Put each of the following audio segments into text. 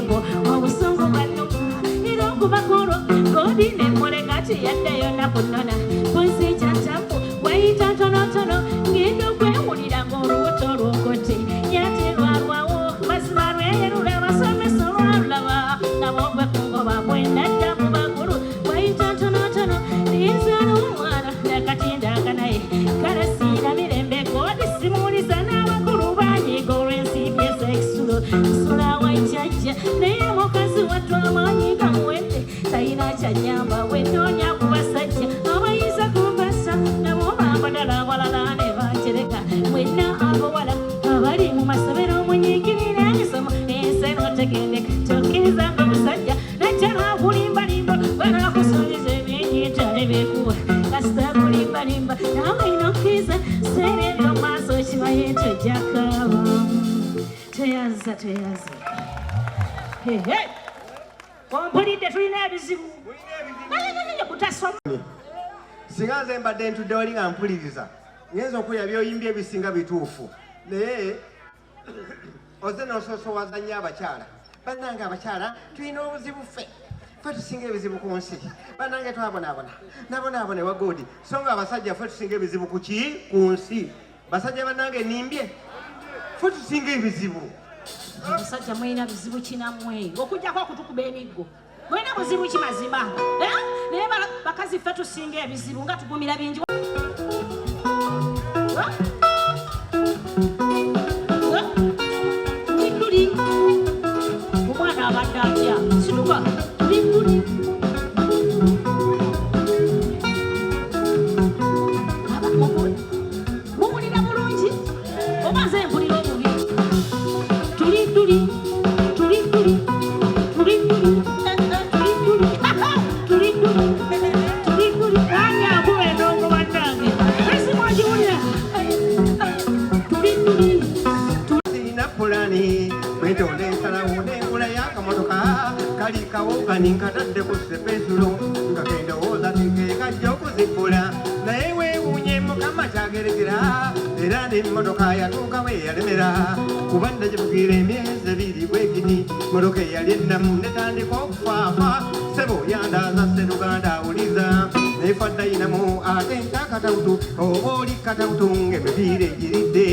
Tembo obusungu bwano era okubakolo godi ne mulegati yaddeyo nakunona punsi kyantambu wayita ntonotono ngenda okwewulira ng'olubuto lwokote yate lwalwawo mazima lweyerula basomesa olwalulaba nabo gwe kungoba bwendadda mu bakulu wayita ntonotono niyinzaala omwana nakatindanga naye kalasiira mirembe godi simuuliza n'abakulu banyiga olw'ensimbi esekisulo nsula wajjajja naye mukazi wattu amaanyi gamuwedde talina kyanyamba wenoonya ku basajja abayinza kumbasa nabo bambadala abalala ne bantereka mwenna abawala abali mu masomero munyiikirira emisomo enseno tegendeka tokkirizanga omusajja najjala akulimbalimba banakusuuliza ebyenyita ne beekuwa kasita kulimbalimba nawe ina okkiriza seerera omaaso kibaye nti ojjakaaba teyaza ompulidde tulina ebizibu kutasoma singa nze mbadde ntudde wali nga mpuliriza ngenza okulya byoyimbye ebisinga bituufu naye oze nosoosowaza nnyo abakyala bannange abakyala tulina obuzibu ffe tusinga ebizibu ku nsi bannange twabonaabona ewa godi so nga abasajja ffe tusinga ebizibu ku nsi basajja bannange nimbye ffe tusinga ebizibu abasajja mulina bizibu kinamwe okujjako okutukuba emiggo mulina buzibu ki mazima naye bakazi ffe tusinga ebizibu nga tugumira bingi tulinduli omwana abadde atya situka tulinduli muwulira bulungi oba nze mpulira obubi tulinduli Wetone ensalawo n'engula y'akamotoka kali kawoka ninkatadde ku sepesulo nga kendowooza tikekajja okuzibbula naye weewuunye mukama kyagerekera era n'emmotoka yatuukawo eyalemera kuba ndagivugira emyezi ebiri bwegiti motoka eyali ennamu netandika okufaafa sebo yandaaza sseruganda awuliza nefaddayinamu ate ntakatawutu oba oli katawutu ng'emipiira egiridde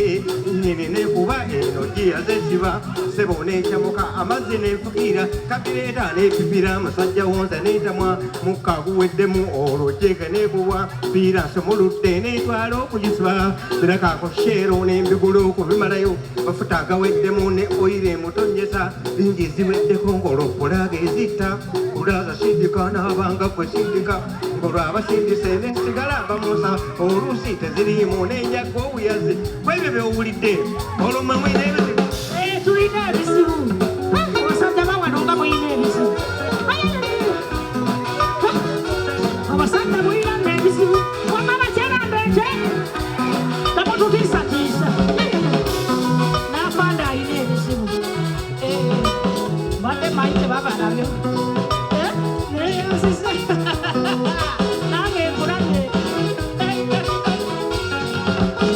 nyini nekuba eno giyazesiba sebo nekyamuka amazzi nenfukiira kabireeta nepipira musajja wonza netamwa mukka guweddemu olwo jeke nekubwa piira nsomuludde netwala okugisiba birakako sheero nembigula okubimalayo mafuta agaweddemu ne oyire emutonyesa bingi ziweddeko ng'olwopulaga ezitta kulaza sindika n'abanga kwe sindika ngolwo abasindise nensigala bamusa oluusi teziriimu nenjagwa obuyazi kwebyo byowulidde olwo mwe mwine ebizibu tulina ebizibu abasajja bawano nga mulina ebizibu abasajja mulina ebizibu wama bakyala mbete tamututiisatiisa n'afanda alina ebizibu badde manyi tebaba nabyo neyasise nange nkuladde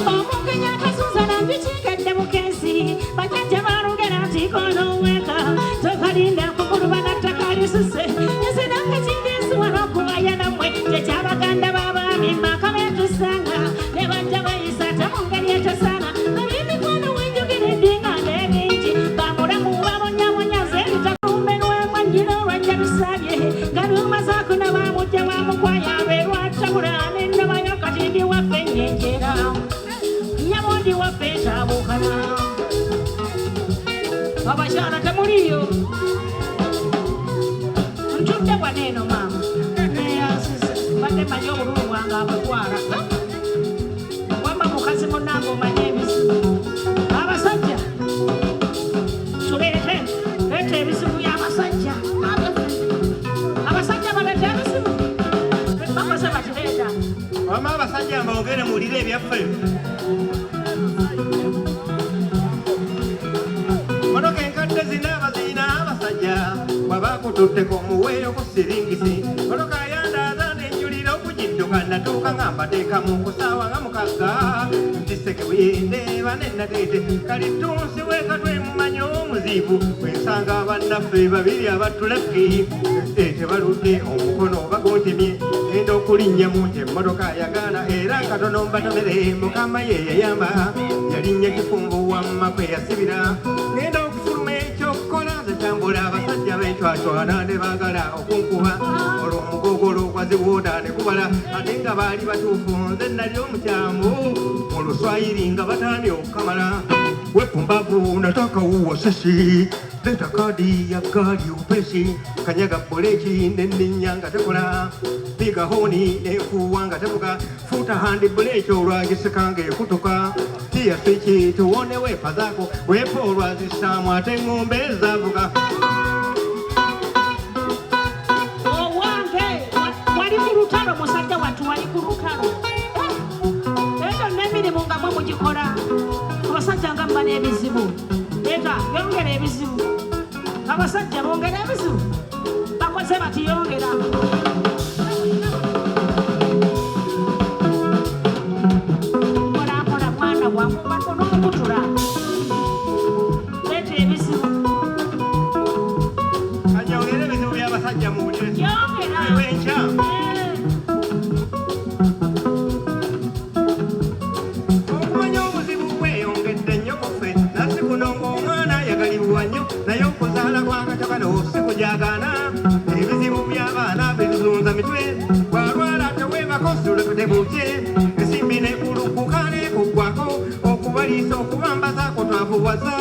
omukenya akasuza nandikikedde mukensi bajjajja balugera nti konoweka tokalinda kukulubana ttaka lisuse esinange kindiisi wano okubaya nammwe tekyabaganda b'abaami maka betusanga ne bajja bayisa ate mu ngeri etosaana ab'emikono wenjogeredde nga n'ebingi bamulamu babonyabonya zebitakumbe lwemwanjira olwajja bisabye nga lumazaako nabamujja bamukwaya abeerwatabula nennabayo kati ndi waffe nyenjera nyabondi waffe ntabuukana abakyala temuliyo ntudde bwaneeno maama neyasise badde manyi obululu bwange abutwala wamba mukazi munange omanye ebizibu abasajja tuleete leeta ebizibu by'abasajja abasajja baleeta ebizibu bakoze batireeta wama abasajja mbawogere muwulire ebyaffe motoka enkadde zina abazina abasajja wabakututteko muweeyo ku siringisi motoka yandaaza nenjulira okugidde Kanatuka ngamba teka mukusawa nga mukaga Ntiseke wende banena tete Kalitunsi weka twe mmanyo muzibu Wensanga bannaffe babiri abatulaki Tete baludde omukono baguntimye Endo kulinnya munje mmotoka yagana Era katono mbatomere mukama ye yayamba Yalinnya kifumbu wamma kwe yasibira Ngenda okufuluma ekyokukola Zitambula abasajja b'encwacwana ne baagala okunkuba Olw'omugogolo gwaziwuuda ne kubala Ate nga baali batuufu nze nali omukyamu Mu Luswayiri nga bataamye okukamala Wepumbavu nataka uwa sesi Leta kadi ya gari upesi Kanyaga boleki nendinya nga tekola Piga honi nefuwa nga tevuga Futa handi boleki olwagisekange kutoka Tia switchi tuone wepa zako Wepo olwazisamu ate ng'ombe zavuga Wali kurutalo musajja watu wali kurutalo Ejo nemirimu nga mwe mugikola Abasajja nga mba n'ebizibu Eta yongera ebizibu Abasajja bongera ebizibu Bakoze bati yongera Kola mwana wangu batono okutula Leta ebizibu Kanyongera ebizibu by'abasajja muwulire Yongera Wencha Okumanya obuzibu bweyongedde nnyo kuffe Nasi kuno ng'omwana yagalibwa nnyo Naye okuzaala kw'akatabalo si kujagaana Ebizibu by'abaana bizunza mitwe Bw'alwala teweebako sulekute bukye Ensimbi n'ekulukuka n'ekuggwako Okubaliisa okubambazaako twavuwaza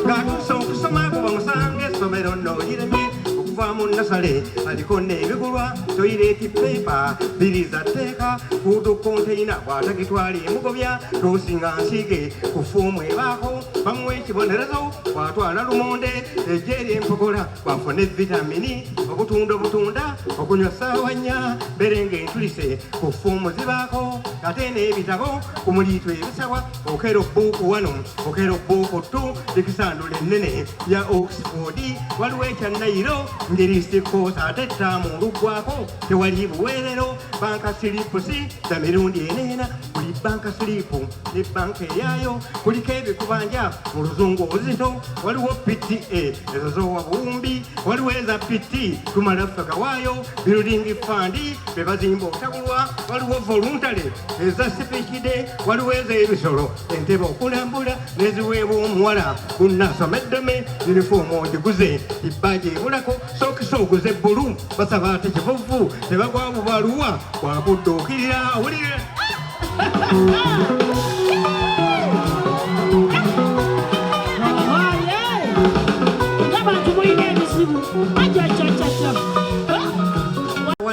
Ng'atuuse okusoma kuba musanga essomero nno liremye Okuva mu Nasale aliko n'ebigulwa toyireti pepa biriza tteeka fuudu konteyina bw'atagitwala emugobya toosinga nsiige ku ffuumu ebaako bamuwa ekibonerezo bw'atwala lumonde ejje ery'empogola bw'afune vitamini obutunda obutunda okunywa ssaawa nnya mbere ng'entulise ku ffuumu zibaako ate n'ebitabo ku muliito ebisawa okera obbuuku wano okera obbuuku ttu likisandula ennene ya Oxford waliwo ekyannayiro ngerisikoosa ate ttaamu oluggwako tewali buweerero banka siripusi za mirundi eneena buli banka siripu ne banka eryayo kuliko ebikubanja mu luzungu obuzito waliwo PTA ezo z'owa buwumbi waliwo eza PT tumala ffeka waayo building fund be bazimba obutabulwa waliwo voluntary eza sipikide waliwo ez'ebisolo entebe okulambula n'eziweebwa omuwala gunnasomeddeme yunifoomu ogiguze ibbaji ebulako sookisa oguze bbulu basaba ate kivuvu tebagwa bubaluwa bwakudduukirira awulire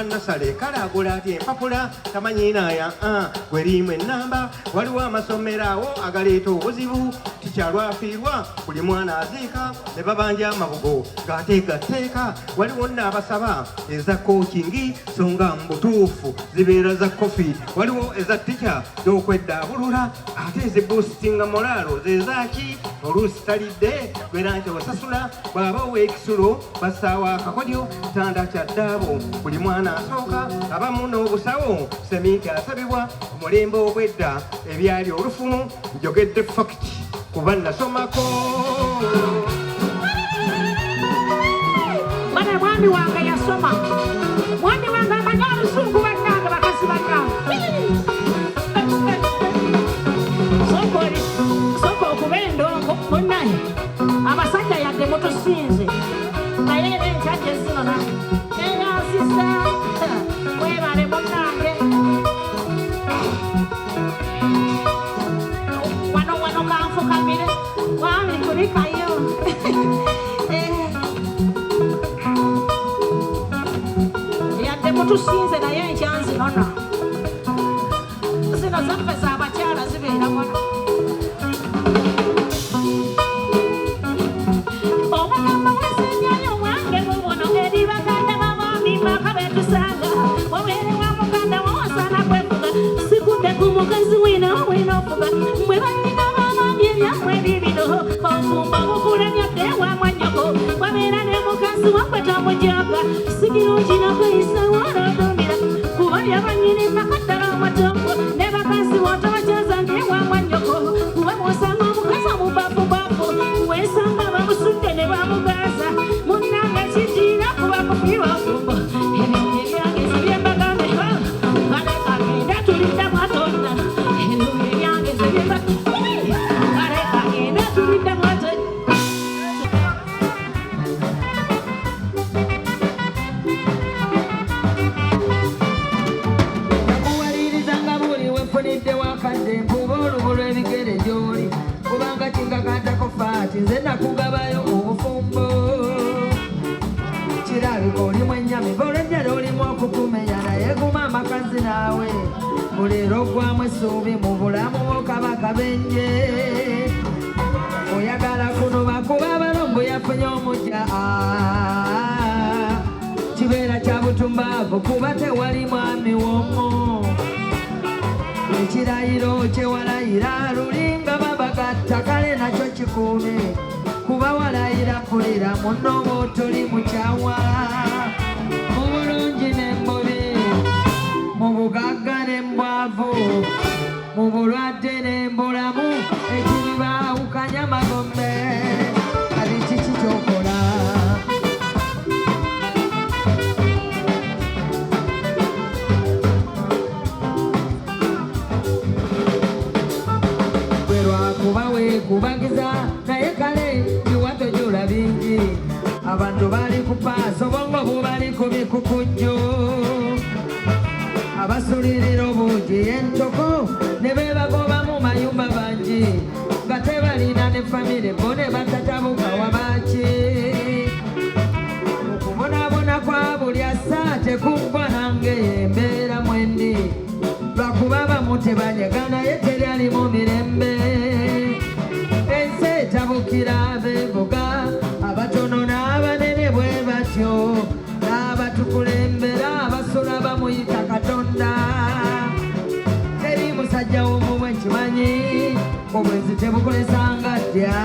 Nasale kalagula ati empapula tamanyi naaya gwerimu ennamba waliwo amasomero awo agaleeta obuzibu tikyalwafiirwa buli mwana aziika ne babanja amabugo ng'ateekateeka waliwo n'abasaba eza kookingi so nga mu butuufu zibeera za kofi waliwo eza tica z'okweddabulula ate ezibusitinga molaalo zezaaki oluusi talidde gwera nti osasula bw'aba ow'ekisulo bassaawo akakodyo kitanda kya ddaabo buli mwana asooka abamu n'obusawo seminti asabibwa ku mulembe obwedda ebyali olufumu njogedde fakiti kuba nasomako bana mwami wange yasoma mwami wange amanya olusungu bannange bakazi bannange soko okuba endongo munnaye abasajja yadde mutusinze naye era enkyajja zino eyasisa webale munnange wano kanfukamire wami kulikayo yadde mutusinze naye enkyanzinona zino zaffe z'abakyala zibeera wano omugamba wesenyayo wange mubuno eri baganda babambi baka betusanga obeere wa muganda wosana kwefuga sikudde ku mukazi wina winofuga mwe balina babambi ebyammwe bibino obumba bukulemyadde wamwanyako wabeera ne mukazi wakwe tamujaga sikirungi nakweyisa walodomera kuba yabanyini okukumenya naye guma amakazi naawe muliro gwamu essuubi mu bulamu kaba kabenje oyagala kunoba kuba abalombo yafunye omujja kibeera kya butumbaavu kuba tewali mwami womo ekirayiro kyewalayira lulinga babagatta kale nakyo kikuume kuba walayira mpulira munoba otoli mukyawa mu bulungi n'embubi mu bugagga n'embwavu mu bulwadde n'embulamu ekibibaawukanya magombe kati kiki kyokola kuba weekubagiza naye kale biwatojula bingi abantu bali ku paaso bongo bubali ku mikukujju abasulirira obungi entoko ne beebagoba mu mayumba bangi nga tebalina ne famire bo ne batatabuka wabaki okubonaabona kwa buli assa tekuggwa nange yembeera mwendi lwakuba bamu tebanyega naye teryalimu mirembe tabukira bevuga abatono n'abanene bwe batyo n'abatukulembera abasula bamuyita katonda teri musajja w'omubwe nkimanyi obwenzi tebukolesanga ddya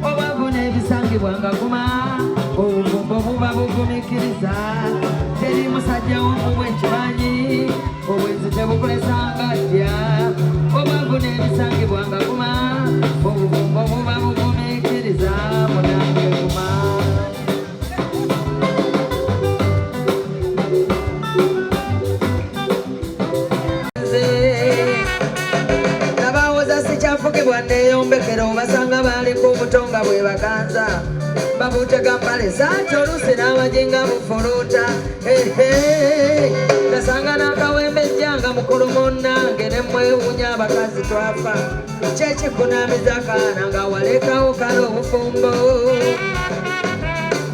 obwavu n'ebisangibwanga guma obuvumbo buba bugumikiriza teri musajja w'omubwe nkimanyi obwenzi tebukolesanga ddya obwavu n'ebisangibwanga guma obuvumbo buba bugumikiriza munange guma nabawoza sikyafugibwa neyombekera obasanga bali ku butonga bwe baganza babutega mpale saati oluusi n'amajinga bufuluuta nasanga n'akawembe ejjanga mukulu munnange ne mwewunya abakazi twafa kyekikunamiza akaana nga walekawo kale obufumbo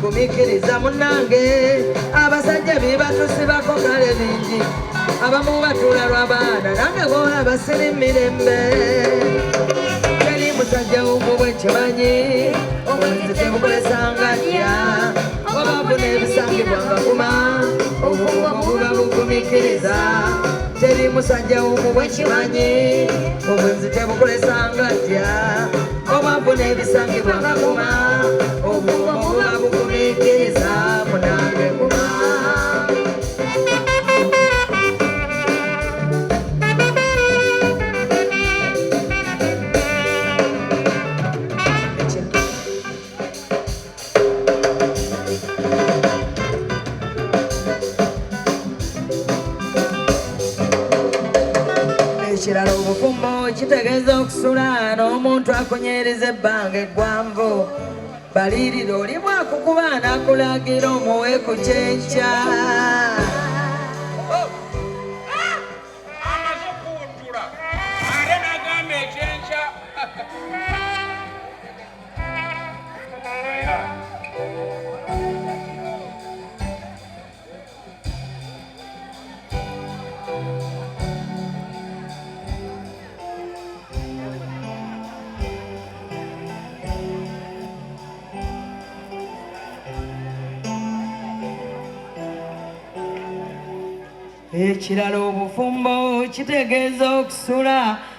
kumikiriza munnange abasajja bibatusibako kale bingi abamu batula lw'abaana nange boolaba siri mirembe teri musajja w'omubwe kimanyi obwenzi tebukolesanga ddya obwavu n'ebisangibwanga guma obufumbo buba bugumikiriza teri musajja w'omubwe kimanyi obwenzi tebukolesanga ddya obwavu n'ebisangibwanga guma obufumbo buba bugumikiriza munange guma ekirala obufumbo kitegeeza okusula n'omuntu akunyiriza ebbanga eggwanvu balirira oli bwakukuba n'akulagira omuwe ku kyenkya amaze okuwuntula ate n'agamba ekyenkya ekirala obufumbo kitegeeza okusula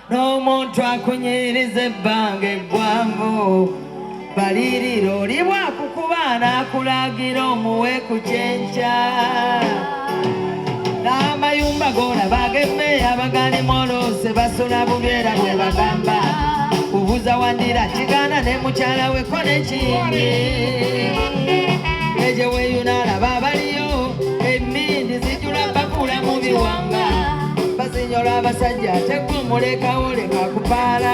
n'omuntu akunyiriza ebbanga eggwanvu balirira oli bwakukuba n'akulagira omuwe ku kyenkya n'amayumba goolaba ag'emmeeya bagalimu oluusi basula bubyera bwe bagamba kubuza wandira kigaana ne mukyala we ko nekindi egye weeyunaalaba abaliyo emmindi zijula bakula mu biwanga bazinyola abasajja ate gwe mulekawo leka kupaala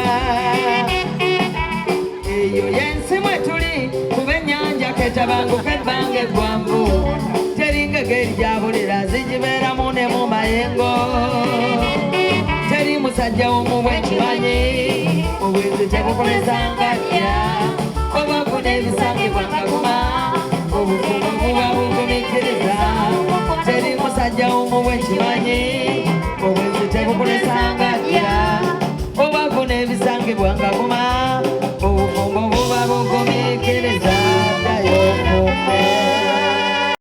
eyo yensi mwe tuli kuba ennyanja ketabanguka ebbanga eggwanvu teringege erijabulira zigibeeramu ne mu mayengo teri musajja w'omubwe kimanyi obwenzi tebukolesanga ddya obwavu n'ebisangibwanga guma obufumbo buba bugumikiriza teri musajja bwekimanyi obwenzi tekukulesa